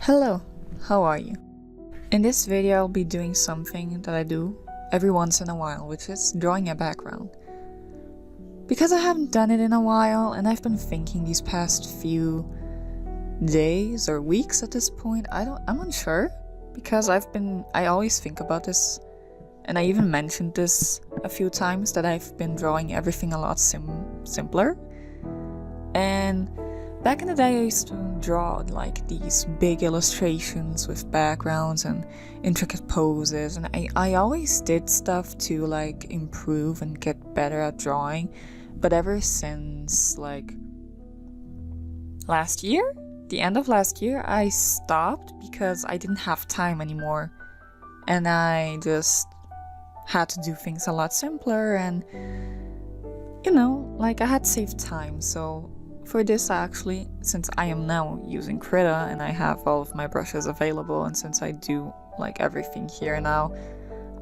Hello, how are you? In this video I'll be doing something that I do every once in a while, which is drawing a background. Because I haven't done it in a while and I've been thinking these past few days or weeks at this point, I'm unsure, because I always think about this, and I even mentioned this a few times, that I've been drawing everything a lot simpler. And back in the day I used to draw like these big illustrations with backgrounds and intricate poses, and I always did stuff to like improve and get better at drawing. But ever since like last year, the end of last year, I stopped because I didn't have time anymore, and I just had to do things a lot simpler, and like I had saved time. So for this, actually, since I am now using Krita and I have all of my brushes available, and since I do like everything here now,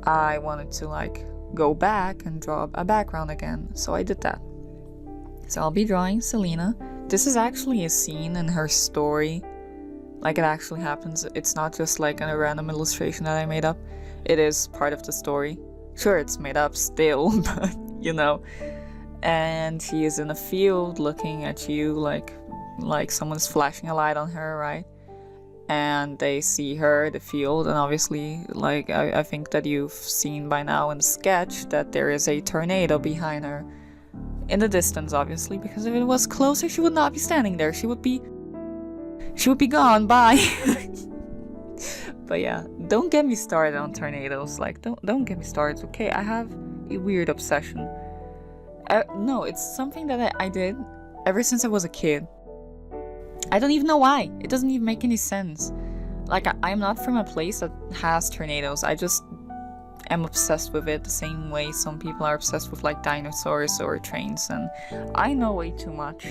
I wanted to like go back and draw a background again, so I did that. So I'll be drawing Selena. This is actually a scene in her story, like it actually happens. It's not just like a random illustration that I made up. It is part of the story. Sure, it's made up still, but and she is in a field looking at you like someone's flashing a light on her, right? And they see her, the field, and obviously, like, I think that you've seen by now in the sketch that there is a tornado behind her. In the distance, obviously, because if it was closer, she would not be standing there. She would be gone. Bye. But yeah, don't get me started on tornadoes. Like, don't get me started, okay? I have a weird obsession. No, it's something that I did ever since I was a kid. I don't even know why. It doesn't even make any sense. Like, I'm not from a place that has tornadoes. I just am obsessed with it the same way some people are obsessed with like dinosaurs or trains, and I know way too much.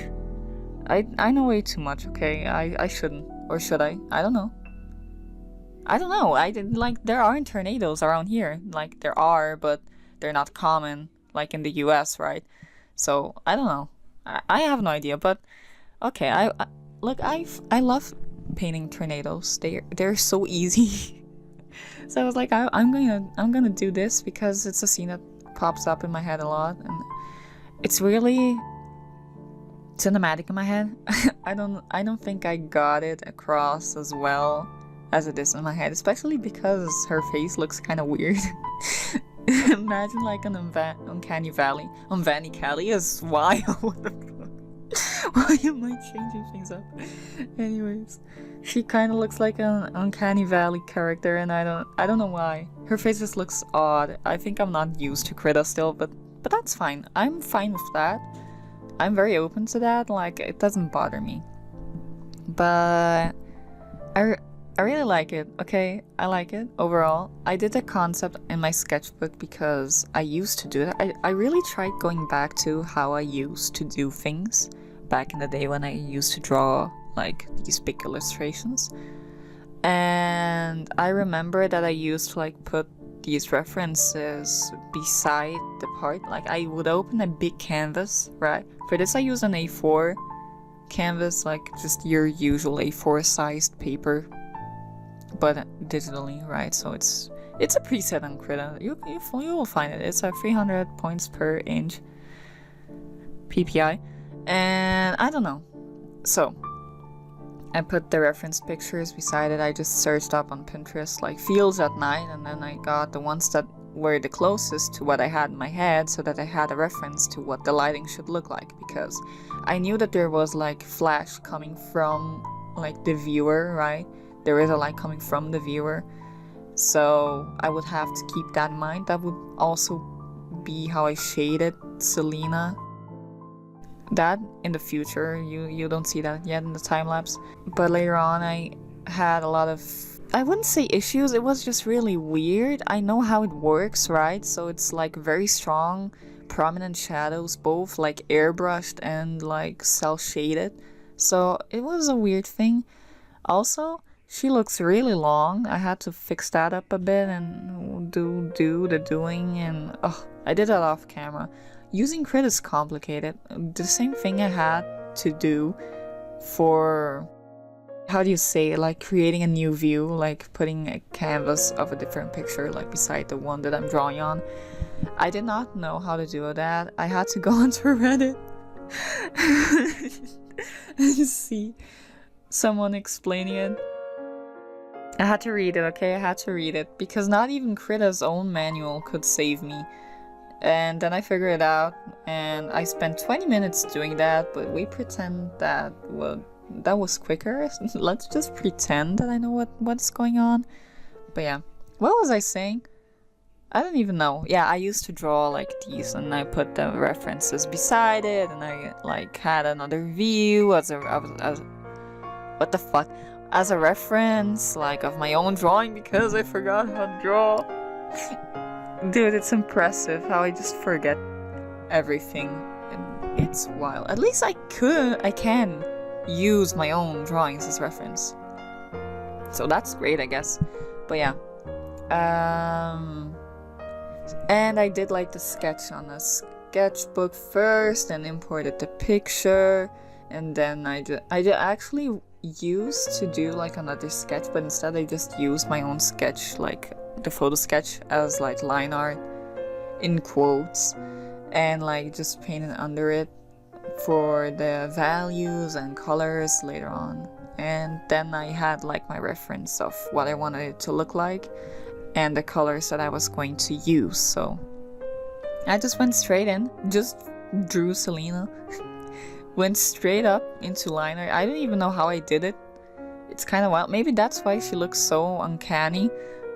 I know way too much, okay? I shouldn't. Or should I? I don't know. I didn't like, there aren't tornadoes around here. Like, there are, but they're not common like in the US, right? So I don't know. I have no idea, but okay, I love painting tornadoes. They're so easy. So I was like, I'm gonna do this because it's a scene that pops up in my head a lot, and it's really cinematic in my head. I don't think I got it across as well as it is in my head, especially because her face looks kind of weird. Imagine like an uncanny valley. Uncanny Valley is wild. What the fuck? Why am I changing things up? Anyways, she kind of looks like an uncanny valley character, and I don't know why. Her face just looks odd. I think I'm not used to Krita still, but that's fine. I'm fine with that. I'm very open to that. Like, it doesn't bother me. But I really like it, okay? I like it overall. I did the concept in my sketchbook because I used to do that. I really tried going back to how I used to do things back in the day when I used to draw like these big illustrations. And I remember that I used to like put these references beside the part. Like, I would open a big canvas, right? For this I use an A4 canvas, like just your usual A4 sized paper, but digitally, right? So it's a preset on Krita. You will find it. It's a 300 points per inch PPI, and I don't know. So I put the reference pictures beside it. I just searched up on Pinterest like fields at night, and then I got the ones that were the closest to what I had in my head, so that I had a reference to what the lighting should look like, because I knew that there was like flash coming from like the viewer, right? There is a light coming from the viewer, so I would have to keep that in mind. That would also be how I shaded Selena. That in the future, you don't see that yet in the time-lapse, but later on I had a lot of, I wouldn't say issues, it was just really weird. I know how it works, right? So it's like very strong, prominent shadows, both like airbrushed and like cel-shaded, so it was a weird thing. Also, she looks really long. I had to fix that up a bit and do the doing, and I did that off camera. Using Krita is complicated. The same thing I had to do for how do you say it? Like creating a new view, like putting a canvas of a different picture like beside the one that I'm drawing on. I did not know how to do that. I had to go onto Reddit and see someone explaining it. I had to read it, okay? I had to read it because not even Krita's own manual could save me. And then I figured it out, and I spent 20 minutes doing that, but we pretend that was quicker. Let's just pretend that I know what's going on. But yeah, what was I saying? I don't even know. Yeah, I used to draw like these, and I put the references beside it, and I like had another view as what the fuck? As a reference, like of my own drawing, because I forgot how to draw. Dude, it's impressive how I just forget everything. It's wild. At least I can use my own drawings as reference. So that's great, I guess. But yeah. And I did like the sketch on a sketchbook first and imported the picture. And then I actually used to do like another sketch, but instead I just used my own sketch, like the photo sketch, as like line art in quotes, and like just painted under it for the values and colors later on. And then I had like my reference of what I wanted it to look like and the colors that I was going to use. So I just went straight in, just drew Selena, went straight up into line art. I don't even know how I did it. It's kind of wild. Maybe that's why she looks so uncanny,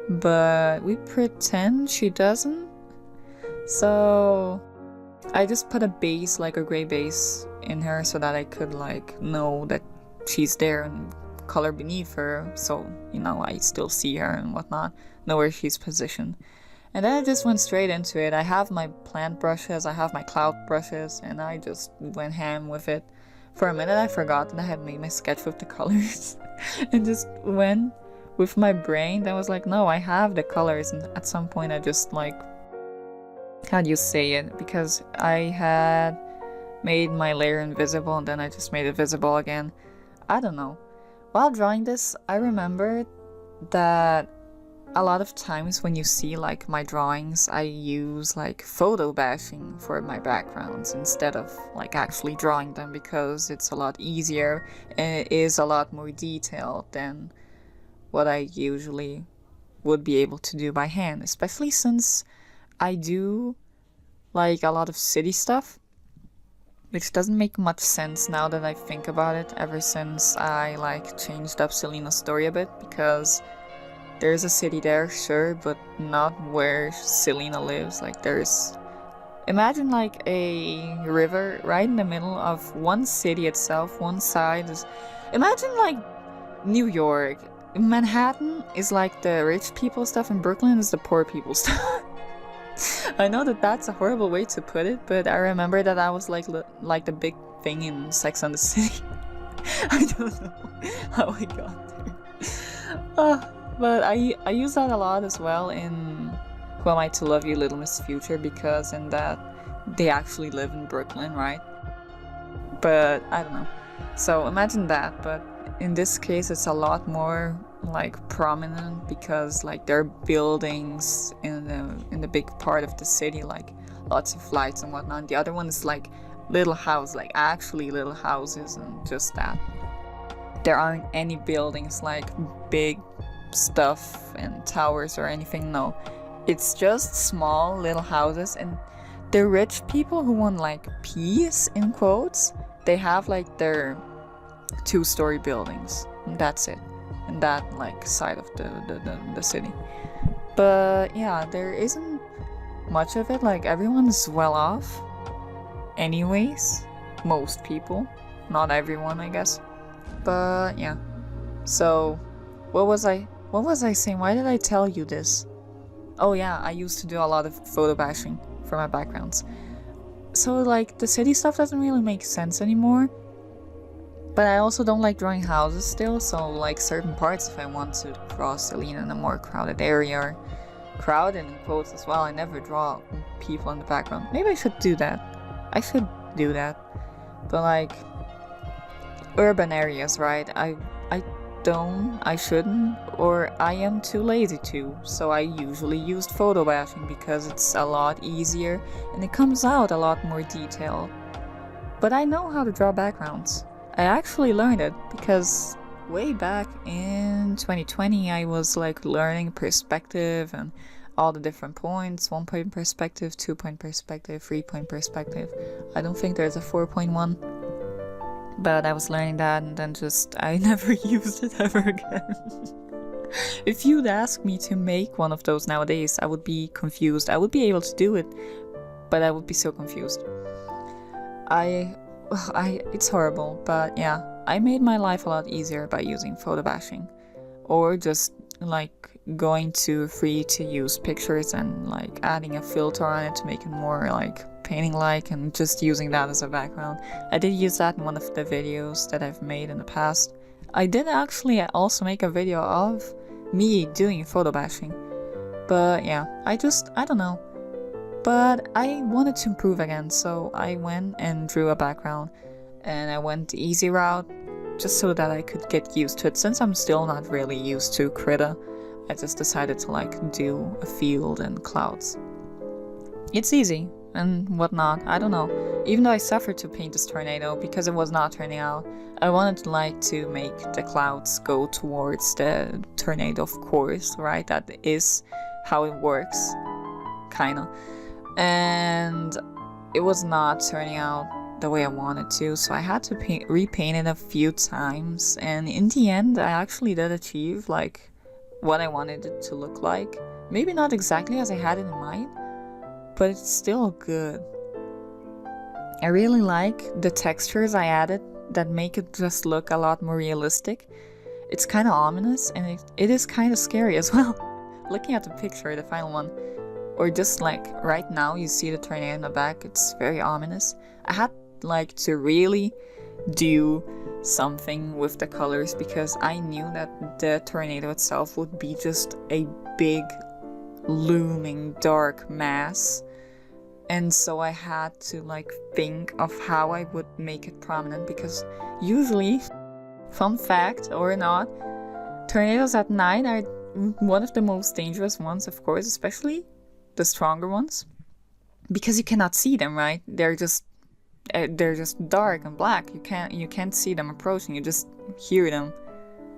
but we pretend she doesn't. So I just put a base, like a gray base in her, so that I could like know that she's there and color beneath her, so you know I still see her and whatnot, know where she's positioned. And then I just went straight into it. I have my plant brushes, I have my cloud brushes, and I just went ham with it. For a minute I forgot that I had made my sketch with the colors and just went with my brain. That was like, no, I have the colors. And at some point I just like, how do you say it? Because I had made my layer invisible and then I just made it visible again. I don't know. While drawing this, I remembered that a lot of times when you see like my drawings, I use like photo bashing for my backgrounds instead of like actually drawing them, because it's a lot easier and it is a lot more detailed than what I usually would be able to do by hand, especially since I do like a lot of city stuff, which doesn't make much sense now that I think about it, ever since I like changed up Selena's story a bit, because there's a city there, sure, but not where Selena lives. Like imagine like a river right in the middle of one city itself. One side is, imagine like New York. Manhattan is like the rich people stuff and Brooklyn is the poor people stuff. I know that that's a horrible way to put it, but I remember that I was like the big thing in Sex and the City. I don't know how I got there. But I use that a lot as well in Who Am I to Love You, Little Miss Future, because in that they actually live in Brooklyn, right? But I don't know. So imagine that, but in this case it's a lot more like prominent, because like there are buildings in the big part of the city, like lots of lights and whatnot. The other one is like little house, like actually little houses, and just that. There aren't any buildings like big stuff and towers or anything. No, it's just small little houses, and the rich people who want like peace in quotes, they have like their 2-story buildings, and that's it, and that like side of the city. But yeah, there isn't much of it. Like everyone's well off anyways, most people, not everyone I guess. But yeah, so what was I saying? Why did I tell you this? Oh yeah, I used to do a lot of photo bashing for my backgrounds. So like the city stuff doesn't really make sense anymore. But I also don't like drawing houses still, so like certain parts, if I want to draw Selena in a more crowded area, or crowded in quotes as well, I never draw people in the background. Maybe I should do that. I should do that. But like urban areas, right? I don't, I shouldn't, or I am too lazy to, so I usually used photo bashing because it's a lot easier and it comes out a lot more detailed. But I know how to draw backgrounds. I actually learned it because way back in 2020 I was like learning perspective and all the different points, 1-point perspective, 2-point perspective, 3-point perspective. I don't think there's a 4.1. But I was learning that and then I never used it ever again. If you'd ask me to make one of those nowadays, I would be confused. I would be able to do it, but I would be so confused. It's horrible, but yeah, I made my life a lot easier by using photo bashing. Or just like going to free to use pictures and like adding a filter on it to make it more like painting like and just using that as a background. I did use that in one of the videos that I've made in the past. I did actually also make a video of me doing photo bashing. But yeah, I don't know. But I wanted to improve again, so I went and drew a background and I went the easy route just so that I could get used to it. Since I'm still not really used to Krita, I just decided to like do a field and clouds. It's easy and whatnot, I don't know. Even though I suffered to paint this tornado because it was not turning out, I wanted to make the clouds go towards the tornado, of course, right? That is how it works, kinda. And it was not turning out the way I wanted to, so I had to repaint it a few times, and in the end I actually did achieve like what I wanted it to look like. Maybe not exactly as I had it in mind, but it's still good. I really like the textures I added that make it just look a lot more realistic. It's kind of ominous and it is kind of scary as well. Looking at the picture, the final one, or just like right now you see the tornado in the back, it's very ominous. I had like to really do something with the colors because I knew that the tornado itself would be just a big looming dark mass, and so I had to like think of how I would make it prominent because usually, fun fact or not, tornadoes at night are one of the most dangerous ones, of course, especially the stronger ones, because you cannot see them, right? They're just dark and black. You can't see them approaching. You just hear them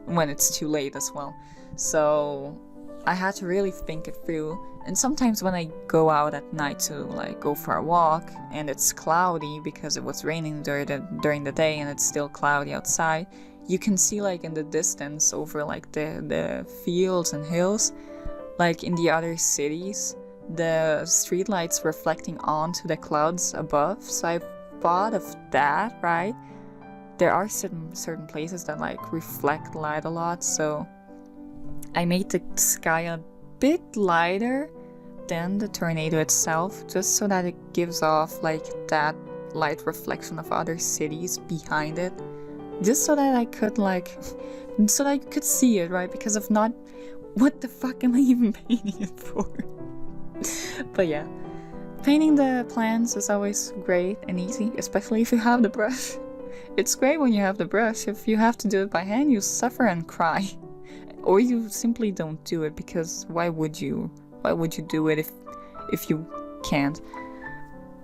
when it's too late as well. So I had to really think it through. And sometimes when I go out at night to like go for a walk and it's cloudy because it was raining during the day and it's still cloudy outside, you can see like in the distance over like the fields and hills, like in the other cities, the streetlights reflecting onto the clouds above. So I thought of that, right? There are certain places that like reflect light a lot, so I made the sky a bit lighter than the tornado itself, just so that it gives off like that light reflection of other cities behind it, just so that I could see it, right? Because if not, what the fuck am I even painting it for? But yeah, painting the plants is always great and easy, especially if you have the brush. It's great when you have the brush. If you have to do it by hand, you suffer and cry. Or you simply don't do it, because why would you do it if you can't?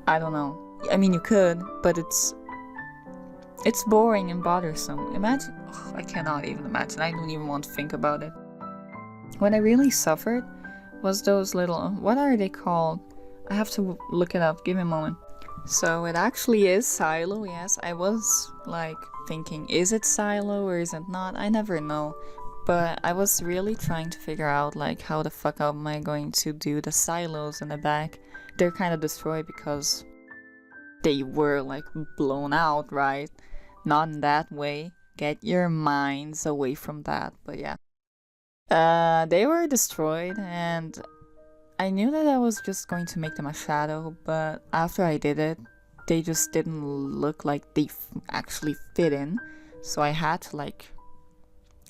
I don't know. I mean, you could, but it's boring and bothersome. Imagine, I cannot even imagine. I don't even want to think about it. What I really suffered was those little, what are they called? I have to look it up, give me a moment. So it actually is silo, yes. I was like thinking, is it silo or is it not? I never know. But I was really trying to figure out like how the fuck am I going to do the silos in the back. They're kind of destroyed because they were like blown out, right? Not in that way. Get your minds away from that, but yeah. They were destroyed, and I knew that I was just going to make them a shadow, but after I did it, they just didn't look like they actually fit in, so I had to like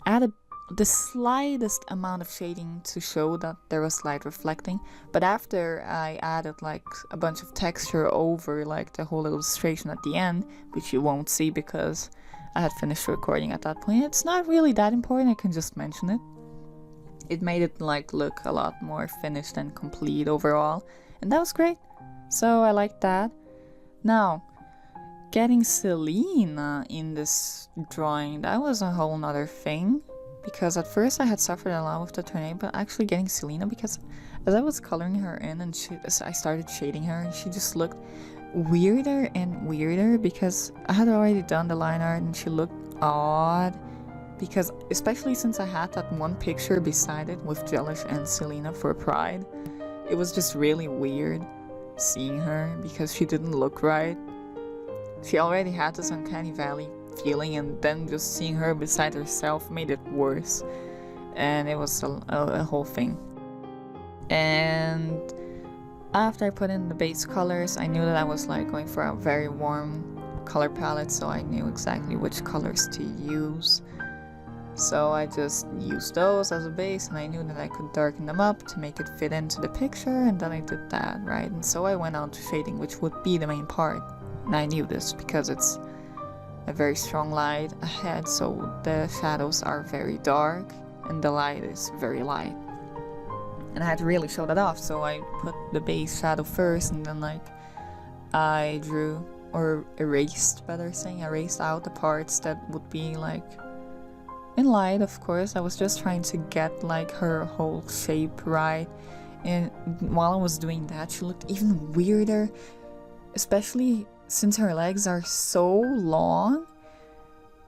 add the slightest amount of shading to show that there was light reflecting. But after I added like a bunch of texture over like the whole illustration at the end, which you won't see because I had finished recording at that point. It's not really that important, I can just mention it. It made it like look a lot more finished and complete overall, and that was great. So I liked that. Now, getting Selena in this drawing, that was a whole nother thing, because at first I had suffered a lot with the tornado, but actually getting Selena, because as I was coloring her in and I started shading her, and she just looked weirder and weirder, because I had already done the line art and she looked odd, because especially since I had that one picture beside it with Jellish and Selena for Pride, it was just really weird seeing her because she didn't look right. She already had this uncanny valley feeling, and then just seeing her beside herself made it worse, and it was a whole thing. And after I put in the base colors, I knew that I was like going for a very warm color palette, so I knew exactly which colors to use. So I just used those as a base, and I knew that I could darken them up to make it fit into the picture, and then I did that, right? And so I went on to shading, which would be the main part. And I knew this because it's a very strong light ahead, so the shadows are very dark and the light is very light. And I had to really show that off, so I put the base shadow first, and then like I drew, or erased, better saying, erased out the parts that would be like in light, of course. I was just trying to get like her whole shape right, and while I was doing that, she looked even weirder, especially since her legs are so long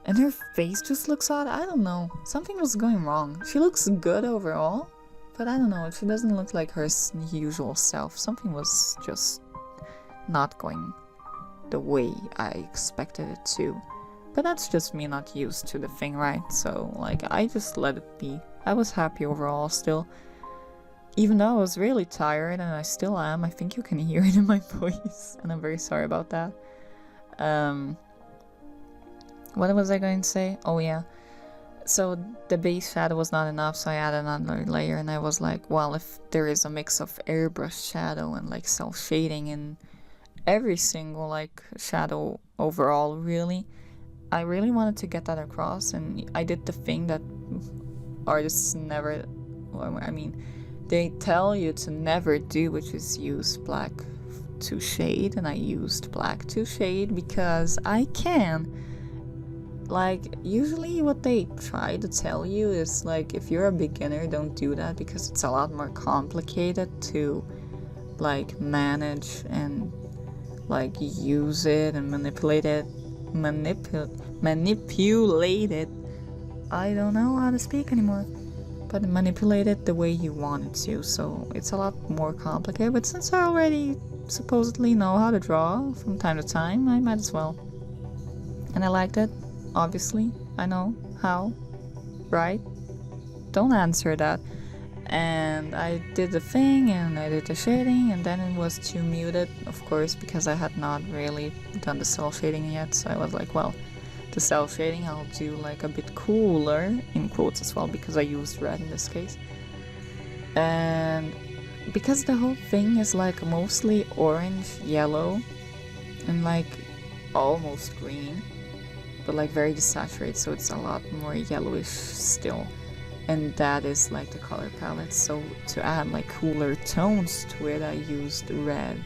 and her face just looks odd. I don't know, something was going wrong. She looks good overall, but I don't know, she doesn't look like her usual self. Something was just not going the way I expected it to. But that's just me not used to the thing, right? So like I just let it be. I was happy overall still. Even though I was really tired, and I still am. I think you can hear it in my voice, and I'm very sorry about that. What was I going to say? Oh yeah. So the base shadow was not enough, so I added another layer, and I was like, well, if there is a mix of airbrush shadow and like self-shading in every single like shadow overall, really, I really wanted to get that across, and I did the thing that artists never, I mean, they tell you to never do, which is use black to shade, and I used black to shade because I can. Like, usually what they try to tell you is like, if you're a beginner, don't do that, because it's a lot more complicated to like manage and like use it and manipulate it. Manipulate it. I don't know how to speak anymore. But manipulate it the way you want it to, so it's a lot more complicated. But since I already supposedly know how to draw from time to time, I might as well. And I liked it, obviously. I know how, right? Don't answer that. And I did the thing, and I did the shading, and then it was too muted, of course, because I had not really done the cell shading yet. So I was like, well, the cell shading I'll do like a bit cooler, in quotes as well, because I used red in this case. And because the whole thing is like mostly orange, yellow, and like almost green, but like very desaturated, so it's a lot more yellowish still. And that is like the color palette, so to add like cooler tones to it, I used red,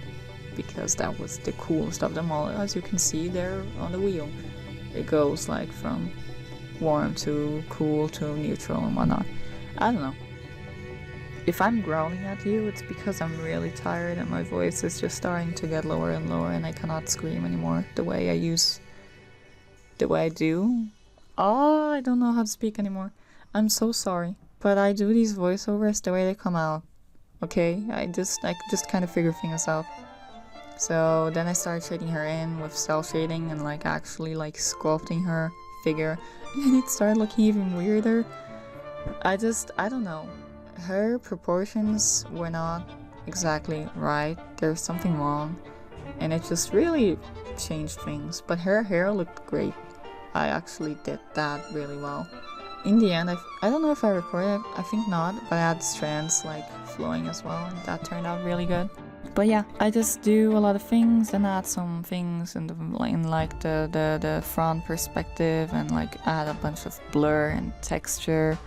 because that was the coolest of them all. As you can see there on the wheel, it goes like from warm to cool to neutral and whatnot. I don't know. If I'm growling at you, it's because I'm really tired and my voice is just starting to get lower and lower, and I cannot scream anymore the way I do. Oh, I don't know how to speak anymore. I'm so sorry, but I do these voiceovers the way they come out. Okay, I just kind of figure things out. So then I started shading her in with cell shading and like actually like sculpting her figure, and it started looking even weirder. I don't know. Her proportions were not exactly right. There's something wrong, and it just really changed things. But her hair looked great. I actually did that really well. In the end, I don't know if I recorded it, I think not, but I had strands like flowing as well, and that turned out really good. But yeah, I just do a lot of things and add some things in the front perspective, and like add a bunch of blur and texture,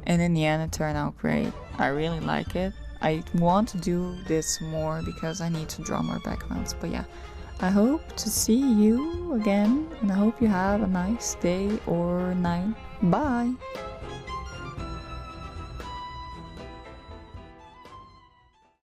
and in the end it turned out great. I really like it. I want to do this more because I need to draw more backgrounds. But yeah, I hope to see you again, and I hope you have a nice day or night. Bye!